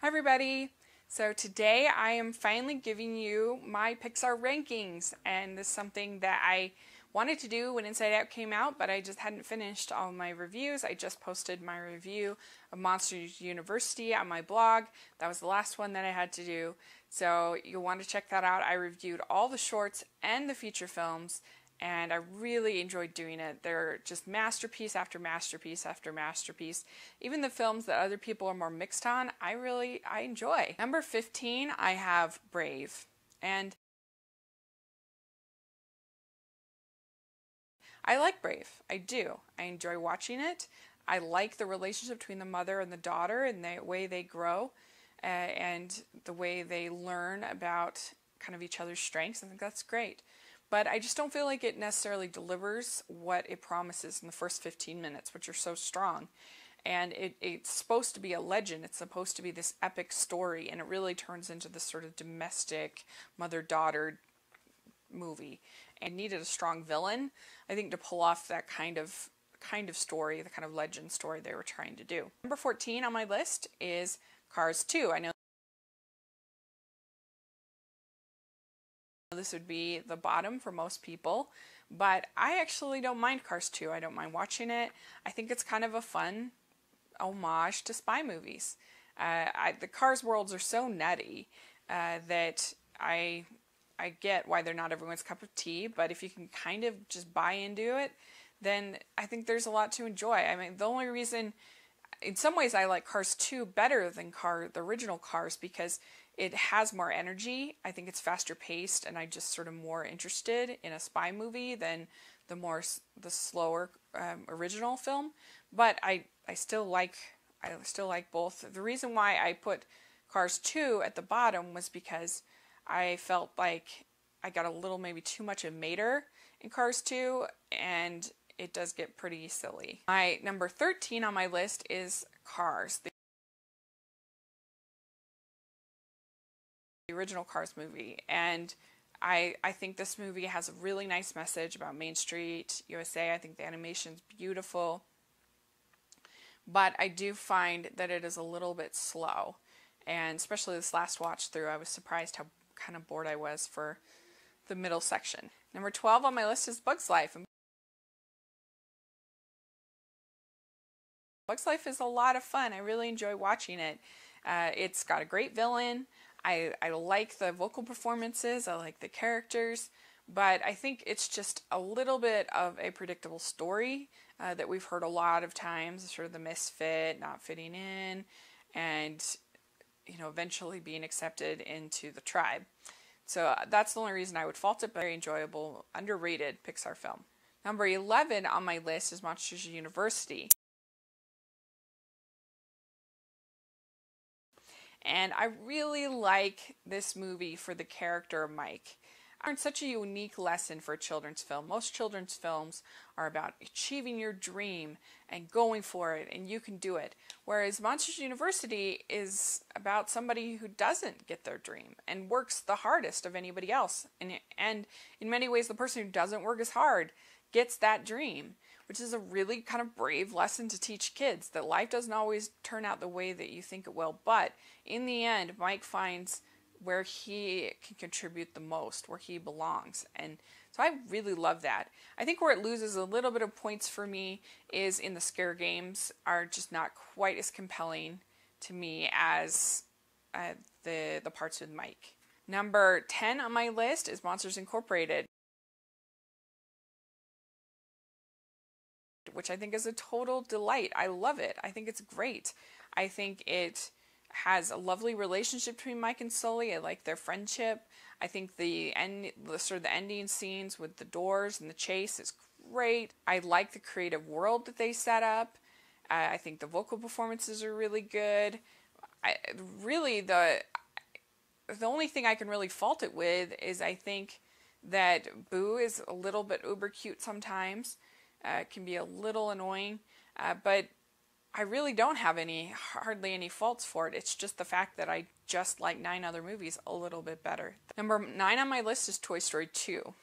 Hi everybody! So today I am finally giving you my Pixar rankings, and this is something that I wanted to do when Inside Out came out, but I just hadn't finished all my reviews. I just posted my review of Monsters University on my blog. That was the last one that I had to do, so you'll want to check that out. I reviewed all the shorts and the feature films, and I really enjoyed doing it. They're just masterpiece after masterpiece after masterpiece. Even the films that other people are more mixed on, I enjoy. Number 15, I have Brave. And I like Brave. I do. I enjoy watching it. I like the relationship between the mother and the daughter and the way they grow and the way they learn about kind of each other's strengths. I think that's great. But I just don't feel like it necessarily delivers what it promises in the first 15 minutes, which are so strong. And it's supposed to be a legend. It's supposed to be this epic story, and it really turns into this sort of domestic mother-daughter movie. And it needed a strong villain, I think, to pull off that kind of story, the kind of legend story they were trying to do. Number 14 on my list is Cars 2. I know this would be the bottom for most people, but I actually don't mind Cars 2. I don't mind watching it. I think it's kind of a fun homage to spy movies. The Cars worlds are so nutty that I get why they're not everyone's cup of tea, but if you can kind of just buy into it, then I think there's a lot to enjoy. I mean, the only reason, in some ways, I like Cars 2 better than the original Cars because it has more energy. I think it's faster paced, and I'm just sort of more interested in a spy movie than the slower original film. But I still like both. The reason why I put Cars 2 at the bottom was because I felt like I got a little maybe too much of Mater in Cars 2, and it does get pretty silly. My number 13 on my list is Cars, the original Cars movie, and I think this movie has a really nice message about Main Street, USA. I think the animation's beautiful, but I do find that it is a little bit slow, and especially this last watch through, I was surprised how kind of bored I was for the middle section. Number 12 on my list is Bug's Life. And Bug's Life is a lot of fun. I really enjoy watching it. It's got a great villain. I like the vocal performances. I like the characters. But I think it's just a little bit of a predictable story that we've heard a lot of times, sort of the misfit, not fitting in, and eventually being accepted into the tribe. So that's the only reason I would fault it, but very enjoyable, underrated Pixar film. Number 11 on my list is Monsters University. And I really like this movie for the character of Mike. I learned such a unique lesson for a children's film. Most children's films are about achieving your dream and going for it, and you can do it. Whereas Monsters University is about somebody who doesn't get their dream and works the hardest of anybody else. And in many ways, the person who doesn't work as hard gets that dream, which is a really kind of brave lesson to teach kids, that life doesn't always turn out the way that you think it will. But in the end, Mike finds where he can contribute the most, where he belongs. And so I really love that. I think where it loses a little bit of points for me is in the scare games are just not quite as compelling to me as the parts with Mike. Number 10 on my list is Monsters Incorporated, which I think is a total delight. I love it. I think it's great. I think it has a lovely relationship between Mike and Sully. I like their friendship. I think the ending scenes with the doors and the chase is great. I like the creative world that they set up. I think the vocal performances are really good. The only thing I can really fault it with is I think that Boo is a little bit uber cute sometimes. It can be a little annoying, but I really don't have hardly any faults for it. It's just the fact that I just like 9 other movies a little bit better. Number 9 on my list is Toy Story 2.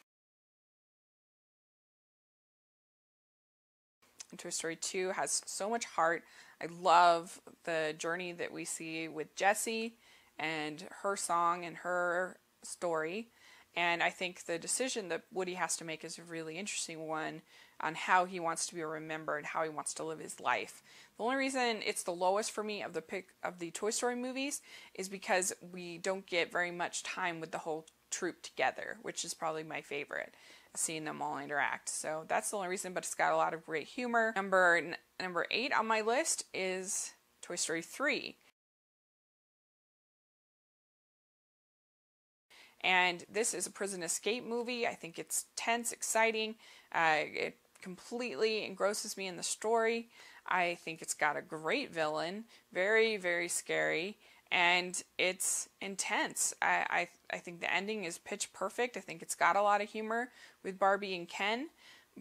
And Toy Story 2 has so much heart. I love the journey that we see with Jessie and her song and her story. And I think the decision that Woody has to make is a really interesting one on how he wants to be remembered, how he wants to live his life. The only reason it's the lowest for me of the Toy Story movies is because we don't get very much time with the whole troop together, which is probably my favorite, seeing them all interact. So that's the only reason, but it's got a lot of great humor. Number 8 on my list is Toy Story 3. And this is a prison escape movie. I think it's tense, exciting. It completely engrosses me in the story. I think it's got a great villain, very, very scary, and it's intense. I think the ending is pitch perfect. I think it's got a lot of humor with Barbie and Ken,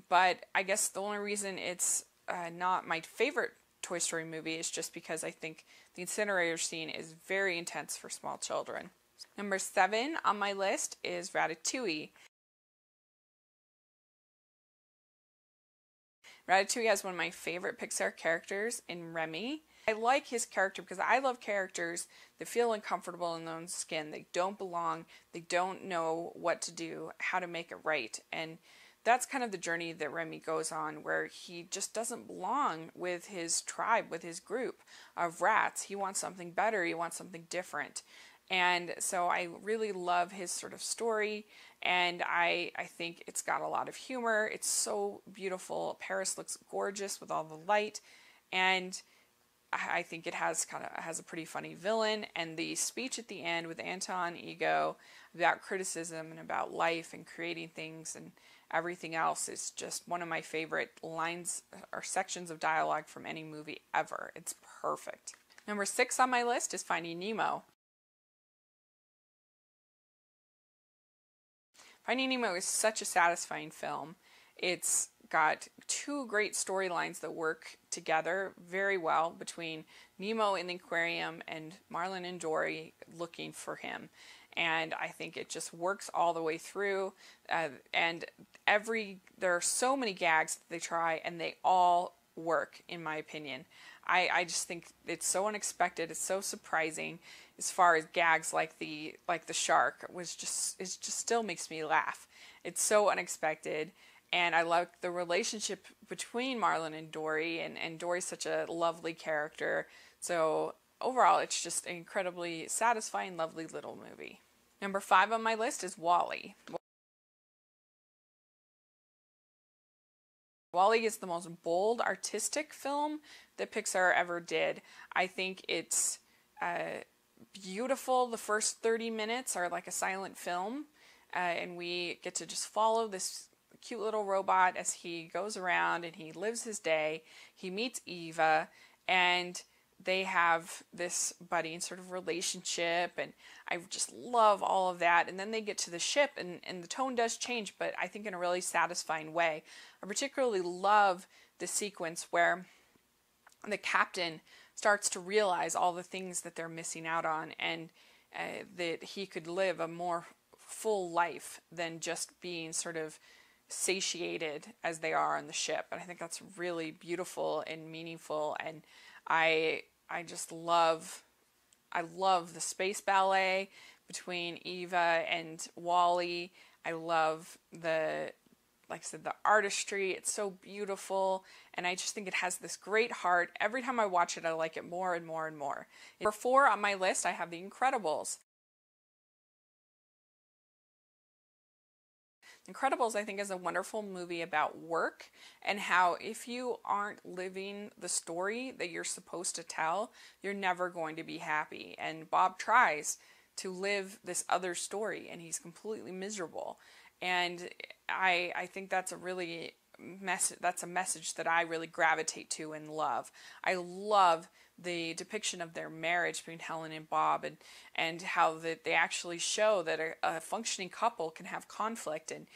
but I guess the only reason it's not my favorite Toy Story movie is just because I think the incinerator scene is very intense for small children. Number 7 on my list is Ratatouille. Ratatouille has one of my favorite Pixar characters in Remy. I like his character because I love characters that feel uncomfortable in their own skin. They don't belong. They don't know what to do, how to make it right. And that's kind of the journey that Remy goes on, where he just doesn't belong with his tribe, with his group of rats. He wants something better. He wants something different. And so I really love his sort of story, and I think it's got a lot of humor. It's so beautiful. Paris looks gorgeous with all the light, and I think it has a pretty funny villain. And the speech at the end with Anton Ego about criticism and about life and creating things and everything else is just one of my favorite lines or sections of dialogue from any movie ever. It's perfect. Number 6 on my list is Finding Nemo. Finding Nemo is such a satisfying film. It's got 2 great storylines that work together very well between Nemo in the aquarium and Marlin and Dory looking for him. And I think it just works all the way through. And there are so many gags that they try, and they all work, in my opinion. I just think it's so unexpected. It's so surprising. As far as gags like the shark it just still makes me laugh. It's so unexpected, and I like the relationship between Marlin and Dory, and Dory's such a lovely character. So overall, it's just an incredibly satisfying, lovely little movie. Number 5 on my list is WALL-E. WALL-E is the most bold, artistic film that Pixar ever did. I think it's beautiful. The first 30 minutes are like a silent film, and we get to just follow this cute little robot as he goes around and he lives his day. He meets Eva, and they have this budding sort of relationship, and I just love all of that. And then they get to the ship, and the tone does change, but I think in a really satisfying way. I particularly love the sequence where the captain starts to realize all the things that they're missing out on, and that he could live a more full life than just being sort of satiated as they are on the ship. And I think that's really beautiful and meaningful, and I love the space ballet between Eva and WALL-E. I love like I said, the artistry. It's so beautiful, and I just think it has this great heart. Every time I watch it, I like it more and more and more. Number 4 on my list, I have The Incredibles. Incredibles, I think, is a wonderful movie about work and how if you aren't living the story that you're supposed to tell, you're never going to be happy. And Bob tries to live this other story, and he's completely miserable. And I think that's a message that I really gravitate to and love. I love the depiction of their marriage between Helen and Bob, and how that they actually show that a functioning couple can have conflict, and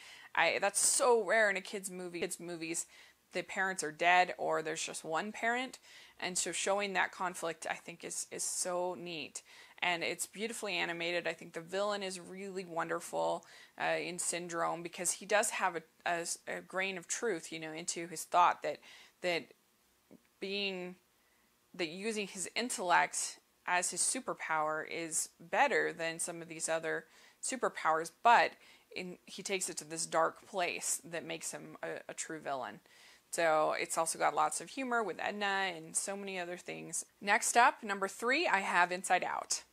that's so rare in a kids movie. Kids movies, the parents are dead or there's just one parent, and so showing that conflict I think is so neat. And it's beautifully animated. I think the villain is really wonderful in Syndrome, because he does have a grain of truth, into his thought that that being that using his intellect as his superpower is better than some of these other superpowers, but he takes it to this dark place that makes him a true villain. So it's also got lots of humor with Edna and so many other things. Next up, number 3, I have Inside Out.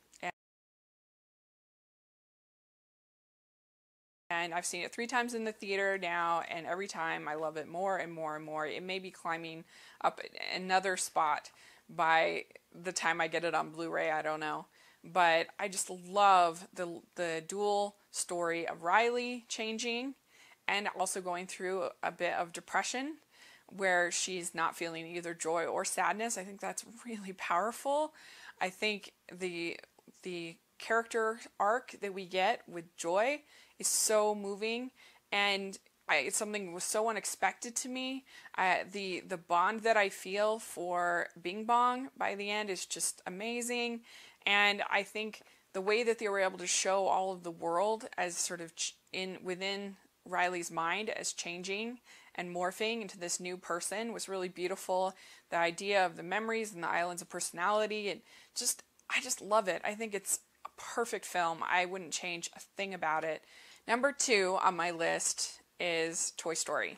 And I've seen it 3 times in the theater now, and every time I love it more and more and more. It may be climbing up another spot by the time I get it on Blu-ray, I don't know. But I just love the dual story of Riley changing and also going through a bit of depression where she's not feeling either joy or sadness. I think that's really powerful. I think the character arc that we get with Joy is so moving, and it's something that was so unexpected to me. The bond that I feel for Bing Bong by the end is just amazing, and I think the way that they were able to show all of the world as sort of within Riley's mind as changing and morphing into this new person was really beautiful. The idea of the memories and the islands of personality, and I just love it. I think it's a perfect film. I wouldn't change a thing about it. Number 2 on my list is Toy Story.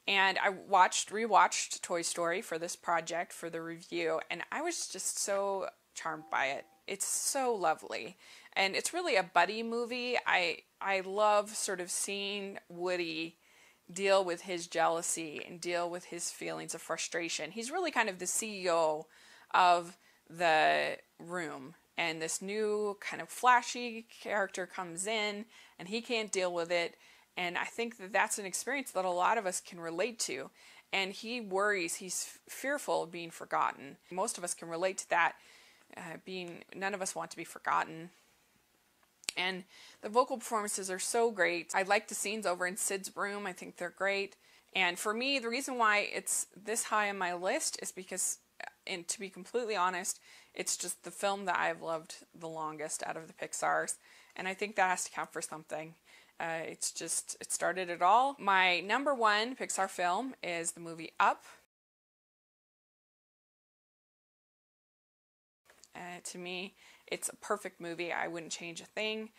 And I rewatched Toy Story for this project, for the review, and I was just so charmed by it. It's so lovely. And it's really a buddy movie. I love sort of seeing Woody deal with his jealousy and deal with his feelings of frustration. He's really kind of the CEO of the room. And this new kind of flashy character comes in, and he can't deal with it. And I think that that's an experience that a lot of us can relate to. And he worries, he's fearful of being forgotten. Most of us can relate to that, none of us want to be forgotten. And the vocal performances are so great. I like the scenes over in Sid's room. I think they're great. And for me, the reason why it's this high on my list is because, and to be completely honest, it's just the film that I've loved the longest out of the Pixars, and I think that has to count for something. It started it all. My number 1 Pixar film is the movie Up. To me, it's a perfect movie. I wouldn't change a thing.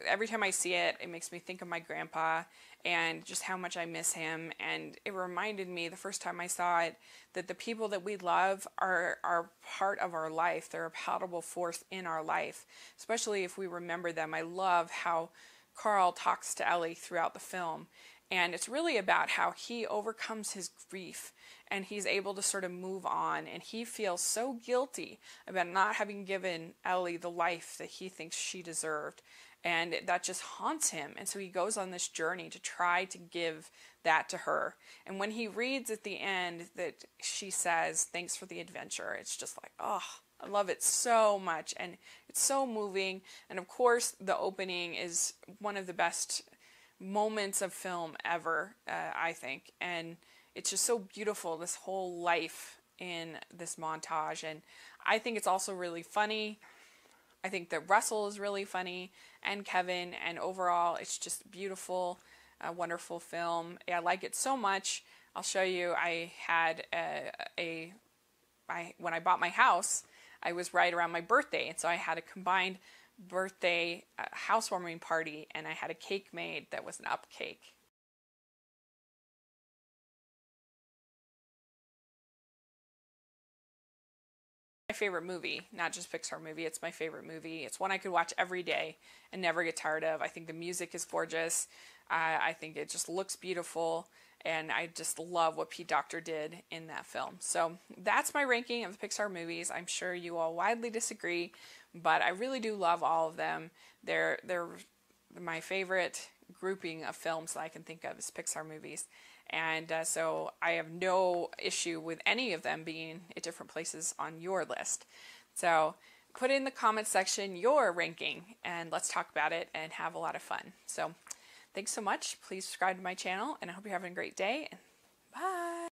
Every time I see it, it makes me think of my grandpa and just how much I miss him. And it reminded me the first time I saw it that the people that we love are part of our life. They're a palatable force in our life, especially if we remember them. I love how Carl talks to Ellie throughout the film. And it's really about how he overcomes his grief and he's able to sort of move on. And he feels so guilty about not having given Ellie the life that he thinks she deserved. And that just haunts him. And so he goes on this journey to try to give that to her. And when he reads at the end that she says, "Thanks for the adventure," it's just like, oh, I love it so much. And it's so moving. And of course, the opening is one of the best moments of film ever, I think. And it's just so beautiful, this whole life in this montage. And I think it's also really funny. I think that Russell is really funny, and Kevin, and overall it's just beautiful, a wonderful film. I like it so much. I'll show you. I had when I bought my house, I was right around my birthday, and so I had a combined birthday housewarming party, and I had a cake made that was an Up cake. My favorite movie, not just Pixar movie, it's my favorite movie. It's one I could watch every day and never get tired of. I think the music is gorgeous. I think it just looks beautiful, and I just love what Pete Docter did in that film. So that's my ranking of the Pixar movies. I'm sure you all widely disagree, but I really do love all of them. They're my favorite grouping of films that I can think of as Pixar movies. And so I have no issue with any of them being at different places on your list. So put in the comment section your ranking, and let's talk about it and have a lot of fun. So thanks so much. Please subscribe to my channel, and I hope you're having a great day. Bye.